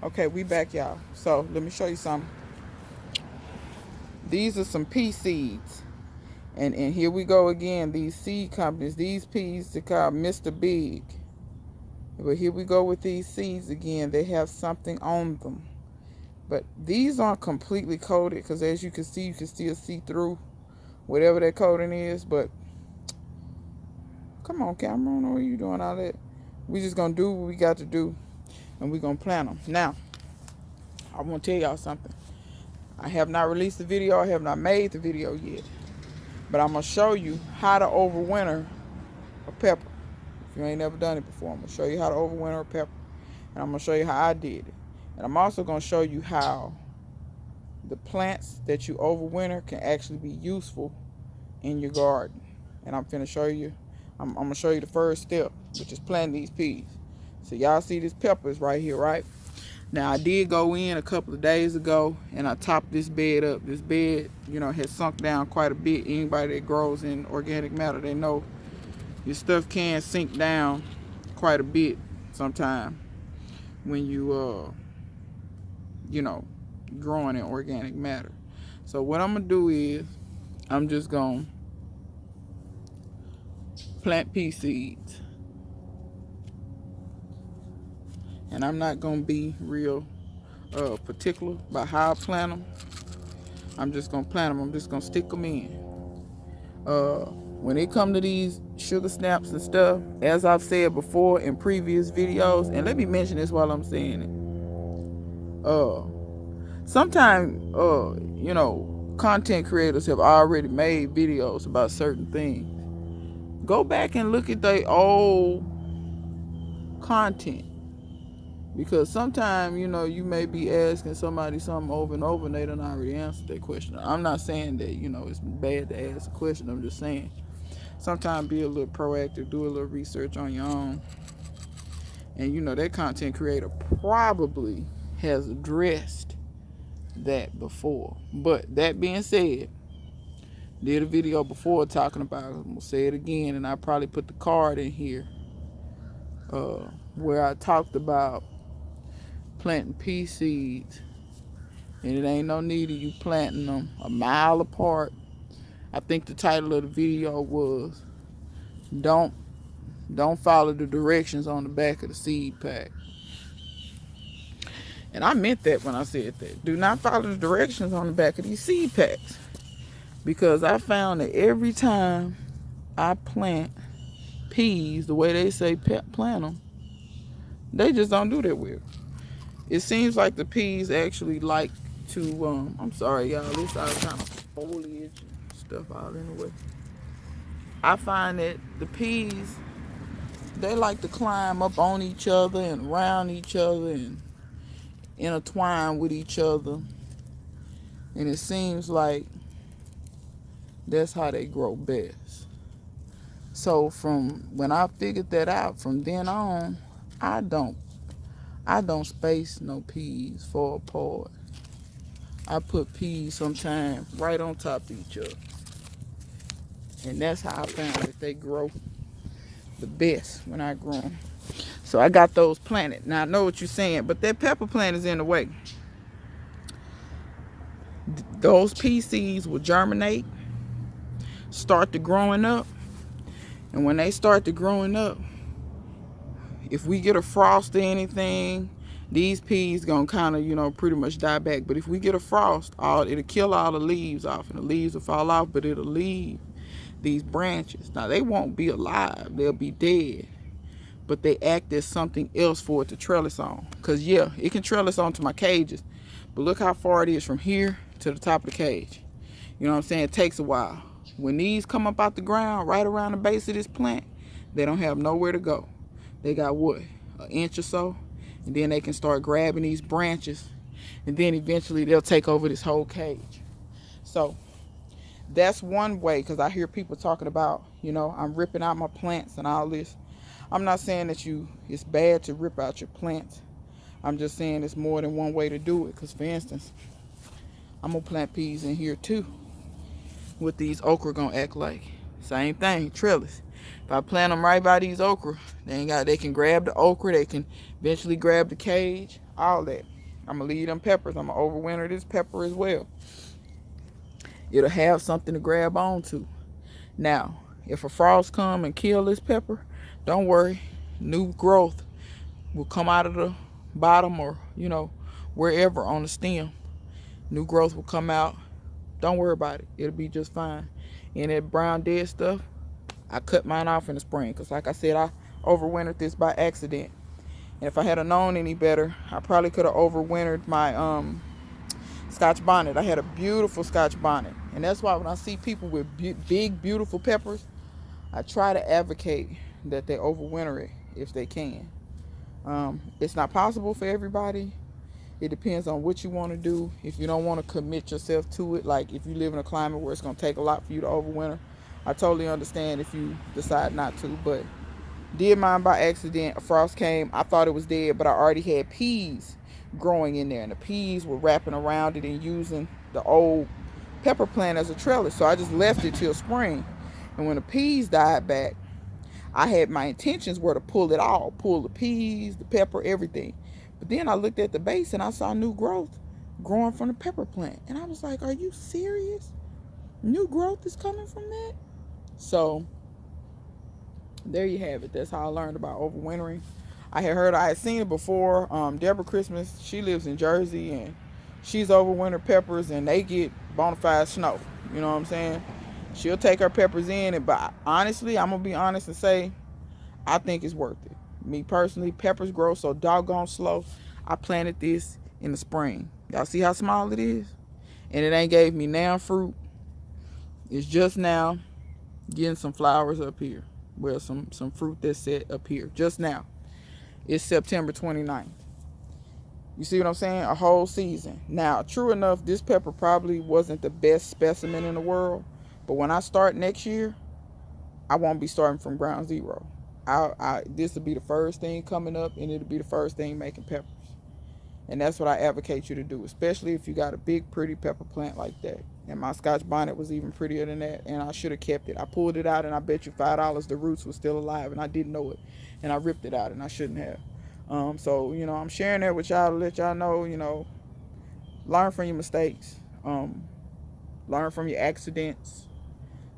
Okay, we back, y'all. So let me show you something. These are some pea seeds. And here we go again. These seed companies, these peas, they call Mr. Big. But here we go with these seeds again. They have something on them. But these aren't completely coated because as you can see, you can still see through whatever that coating is. But come on, Cameron, what are you doing all that? We just going to do what we got to do. And we're going to plant them. Now, I want to tell y'all something. I have not released the video. I have not made the video yet. But I'm going to show you how to overwinter a pepper. If you ain't never done it before, I'm going to show you how to overwinter a pepper. And I'm going to show you how I did it. And I'm also going to show you how the plants that you overwinter can actually be useful in your garden. And I'm finna show you, I'm going to show you the first step, which is planting these peas. So y'all see this peppers right here, right? Now I did go in a couple of days ago and I topped this bed up. This bed, you know, has sunk down quite a bit. Anybody that grows in organic matter, they know your stuff can sink down quite a bit sometime when you you know, growing in organic matter. So what I'm gonna do is I'm just gonna plant pea seeds, and I'm not gonna be real particular about how I plant them. I'm just gonna plant them. I'm just gonna stick them in. When it come to these sugar snaps and stuff, as I've said before in previous videos, and let me mention this while I'm saying it. Sometimes, you know, content creators have already made videos about certain things. Go back and look at their old content. Because sometimes, you know, you may be asking somebody something over and over and they done already answered that question. I'm not saying that, you know, it's bad to ask a question. I'm just saying sometimes be a little proactive, do a little research on your own. And, you know, that content creator probably has addressed that before. But that being said, did a video before talking about it. I'm gonna say it again, and I probably put the card in here where I talked about planting pea seeds, and it ain't no need of you planting them a mile apart. I think the title of the video was don't follow the directions on the back of the seed pack. And I meant that when I said that. Do not follow the directions on the back of these seed packs. Because I found that every time I plant peas the way they say plant them, they just don't do that well. It seems like the peas actually like to, I'm sorry y'all, this all kind of foliage and stuff all in the way. I find that the peas, they like to climb up on each other and around each other and intertwine with each other. And it seems like that's how they grow best. So from when I figured that out, from then on, I don't space no peas far apart. I put peas sometimes right on top of each other. And that's how I found that they grow the best when I grow them. So I got those planted. Now I know what you're saying, but that pepper plant is in the way. Those pea seeds will germinate, start to growing up. And when they start to growing up, if we get a frost or anything, these peas gonna kind of, you know, pretty much die back. But if we get a frost, it'll kill all the leaves off, and the leaves will fall off, but it'll leave these branches. Now they won't be alive, they'll be dead, but they act as something else for it to trellis on. Because yeah, it can trellis onto my cages, but look how far it is from here to the top of the cage. You know what I'm saying? It takes a while. When these come up out the ground right around the base of this plant, they don't have nowhere to go. They got what, an inch or so, and then they can start grabbing these branches, and then eventually they'll take over this whole cage. So that's one way, because I hear people talking about, you know, I'm ripping out my plants and all this. I'm not saying that it's bad to rip out your plants. I'm just saying it's more than one way to do it. Because for instance, I'm gonna plant peas in here too. What these okra gonna act like? Same thing, trellis. If I plant them right by these okra, they can grab the okra. They can eventually grab the cage. all that. I'm gonna leave them peppers. I'm gonna overwinter this pepper as well. It'll have something to grab onto. Now, if a frost come and kill this pepper, don't worry. New growth will come out of the bottom, or wherever on the stem. New growth will come out. Don't worry about it. It'll be just fine. And that brown dead stuff, I cut mine off in the spring, because like I said, I overwintered this by accident. And if I had known any better, I probably could have overwintered my Scotch bonnet. I had a beautiful Scotch bonnet. And that's why when I see people with big, beautiful peppers, I try to advocate that they overwinter it if they can. It's not possible for everybody. It depends on what you want to do. If you don't want to commit yourself to it, like if you live in a climate where it's going to take a lot for you to overwinter, I totally understand if you decide not to. But did mine by accident. A frost came. I thought it was dead, but I already had peas growing in there, and the peas were wrapping around it and using the old pepper plant as a trellis. So I just left it till spring. And when the peas died back, I had my intentions were to pull it all, pull the peas, the pepper, everything. But then I looked at the base and I saw new growth growing from the pepper plant. And I was like, are you serious? New growth is coming from that? So there you have it. That's how I learned about overwintering. I had seen it before. Deborah Christmas, she lives in Jersey, and she's overwintered peppers, and they get bona fide snow. You know what I'm saying? She'll take her peppers in, but honestly, I'm going to be honest and say, I think it's worth it. Me personally, peppers grow so doggone slow. I planted this in the spring. Y'all see how small it is? And it ain't gave me now fruit. It's just now getting some flowers up here. Well, some fruit that's set up here. Just now. It's September 29th. You see what I'm saying? A whole season. Now, true enough, this pepper probably wasn't the best specimen in the world. But when I start next year, I won't be starting from ground zero. This will be the first thing coming up, and it'll be the first thing making peppers. And that's what I advocate you to do, especially if you got a big, pretty pepper plant like that. And my Scotch bonnet was even prettier than that, and I should have kept it. I pulled it out, and I bet you $5 the roots were still alive, and I didn't know it. And I ripped it out, and I shouldn't have. So, I'm sharing that with y'all to let y'all know, learn from your mistakes. Learn from your accidents.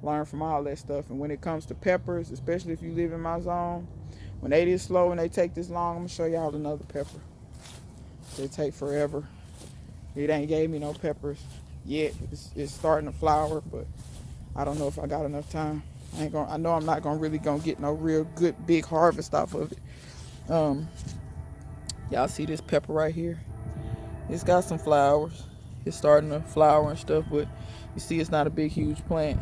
Learn from all that stuff. And when it comes to peppers, especially if you live in my zone, when they this slow and they take this long, I'm going to show y'all another pepper. They take forever. It ain't gave me no peppers yet. It's starting to flower, but I don't know if I got enough time. I know I'm not really gonna get no real good big harvest off of it. Y'all see this pepper right here? It's got some flowers. It's starting to flower and stuff, but you see it's not a big huge plant.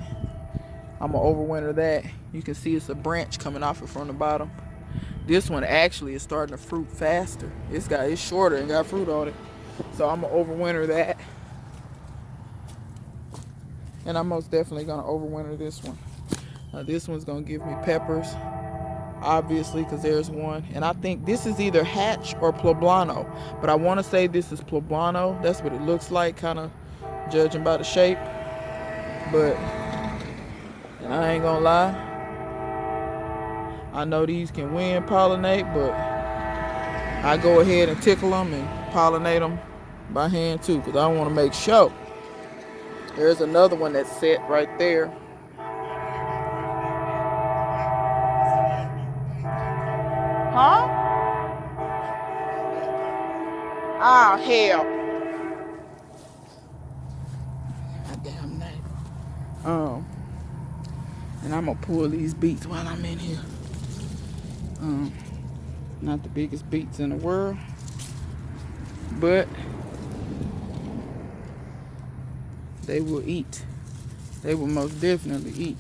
I'm gonna overwinter that. You can see it's a branch coming off it from the bottom. This one actually is starting to fruit faster. It's shorter and got fruit on it. So I'm gonna overwinter that. And I'm most definitely gonna overwinter this one. This one's gonna give me peppers, obviously, because there's one. And I think this is either Hatch or Poblano, but I want to say this is Poblano. That's what it looks like, kind of judging by the shape. But, and I ain't gonna lie, I know these can wind pollinate, but I go ahead and tickle them and pollinate them by hand too, because I want to make sure. There's another one that's set right there. Huh? Oh, hell. Goddamn neighbor. And I'm gonna pull these beets while I'm in here. Not the biggest beets in the world, but they will eat. They will most definitely eat.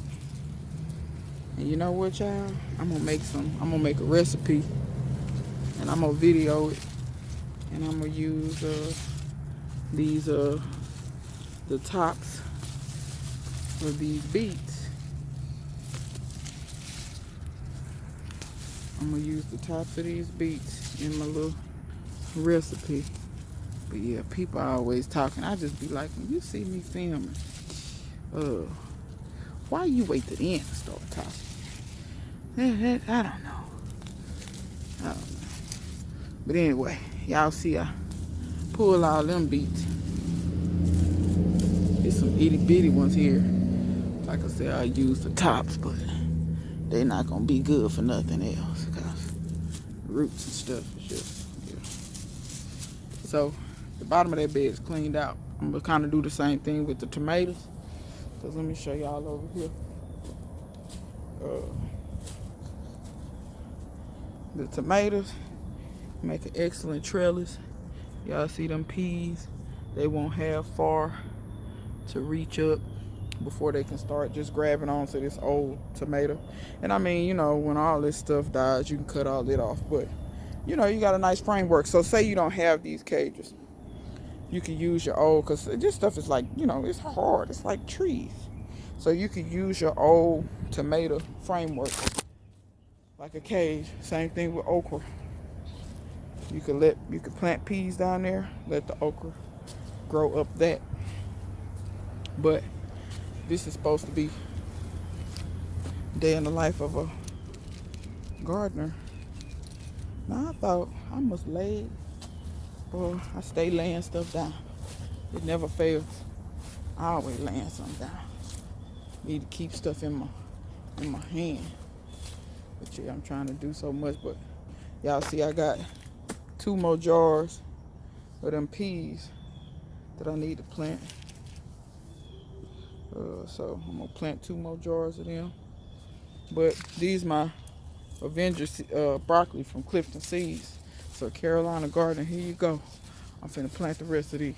And you know what, y'all? I'm gonna make a recipe, and I'm gonna video it, and I'm gonna use the tops of these beets. I'm gonna use the tops of these beets in my little recipe. But yeah, people are always talking. I just be like, when you see me filming, why you wait to the end to start talking? I don't know. But anyway, Y'all see I pull all them beets. There's some itty bitty ones here. Like I said, I use the tops, but they not gonna be good for nothing else. Cause roots and stuff is just, yeah. So the bottom of that bed is cleaned out. I'm gonna kind of do the same thing with the tomatoes. Cause let me show y'all over here. The tomatoes make an excellent trellis. Y'all see them peas? They won't have far to reach up before they can start just grabbing onto this old tomato. And I mean, you know, when all this stuff dies, you can cut all it off. But, you know, you got a nice framework. So say you don't have these cages. You can use your old, because this stuff is like, you know, it's hard. It's like trees. So you can use your old tomato framework like a cage. Same thing with okra. You could plant peas down there, let the okra grow up that. But this is supposed to be day in the life of a gardener. Now I thought I must lay, or I stay laying stuff down. It never fails. I always laying something down. Need to keep stuff in my hand. But yeah, I'm trying to do so much. But y'all see I got 2 more jars of them peas that I need to plant. So I'm gonna plant 2 more jars of them. But these my Avengers broccoli from Clifton Seeds. So Carolina Garden, here you go. I'm finna plant the rest of these.